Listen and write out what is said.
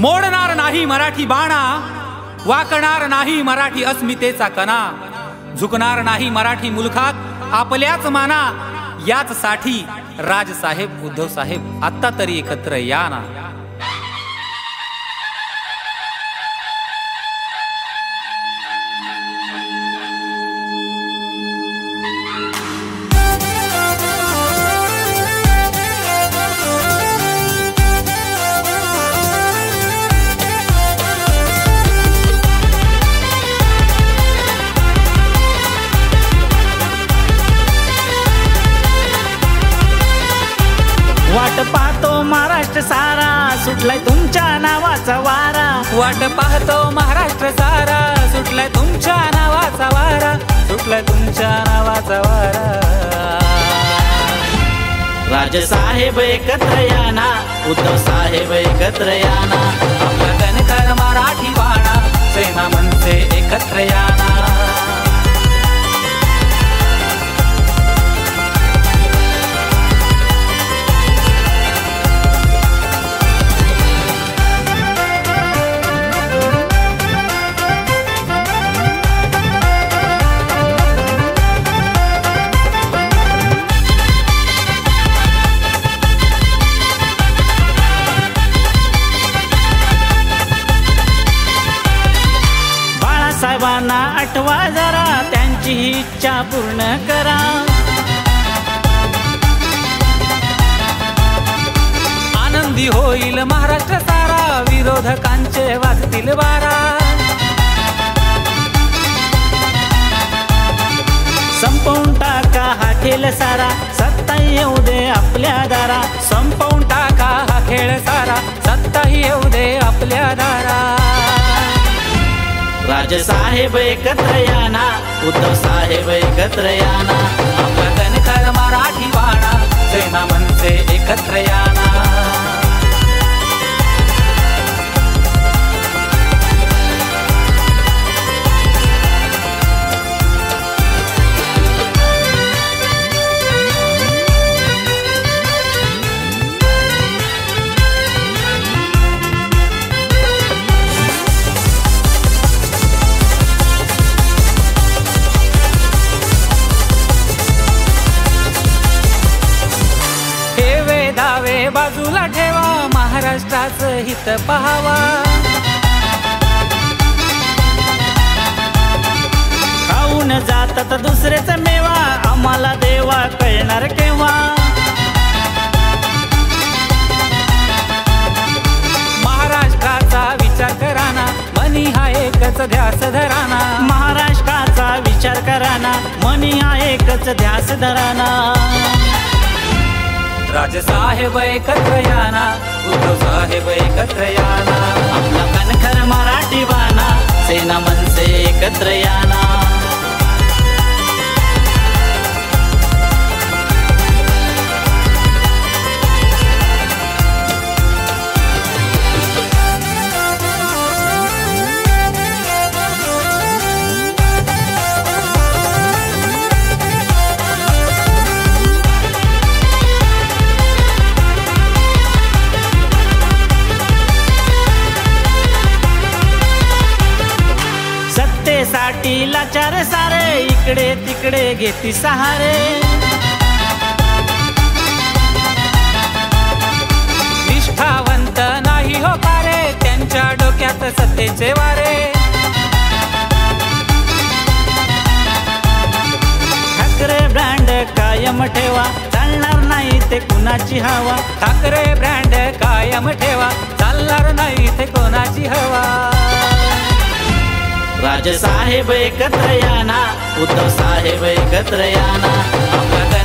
मोडणार नाही मराठी बाणा, वाकणार नाही मराठी अस्मितेचा कणा, झुकणार नाही मराठी मुलखात आपल्याच माना। याच साठी राजसाहेब उद्धव साहेब आता तरी एकत्र या ना। वाट पाहतो महाराष्ट्र सारा, सुटलाय तुमच्या नावाचा वारा। वाट पाहतो महाराष्ट्र सारा, सुटलाय तुमच्या नावाचा वारा, सुटलाय तुमच्या नावाचा वारा। राजसाहेब एकत्र या ना, उद्धव साहेब एकत्र या ना, आपला कणखर मराठी बाणा, सेना मनसे एकत्र या ना। साहेबांना आठवा जरा, त्यांची इच्छा पूर्ण करा। आनंदी होईल महाराष्ट्र सारा, विरोधकांचे वाजतील बारा। संपवून टाका हा खेळ सारा, सत्ता येऊ दे आपल्या दारा। संपवून टाका हा खेळ सारा, सत्ता येऊ दे आपल्या दारा। राजसाहेब एकत्र या ना, उद्धव साहेब एकत्र या ना, आपला कणखर मराठी बाणा, सेना मनसे एकत्र या ना। बाजूला ठेवा, महाराष्ट्राचं हित पहावा। खाऊन जातात दुसरेच मेवा, आम्हाला देवा कळणार केव्हा। महाराष्ट्राचा विचार कराना, मनी हा एकच ध्यास धराना। महाराष्ट्राचा विचार कराना, मनी हा एकच ध्यास धराना। राजसाहेब एकत्र या ना, उद्धव साहेब एकत्र या ना, आपला कणखर मराठी बाणा, सेना मनसे एकत्र या ना। साठी लाचार सारे, इकडे तिकडे घेती सहारे। निष्ठावंत नाही हो पारे, त्यांच्या डोक्यात सत्तेचे वारे। ठाकरे ब्रँड कायम ठेवा, चालणार नाही ते कुणाची हवा। ठाकरे ब्रँड कायम ठेवा, चालणार नाही ते कोणाची हवा। राजसाहेब एकत्र या ना, उद्धव साहेब एकत्र या ना, आपला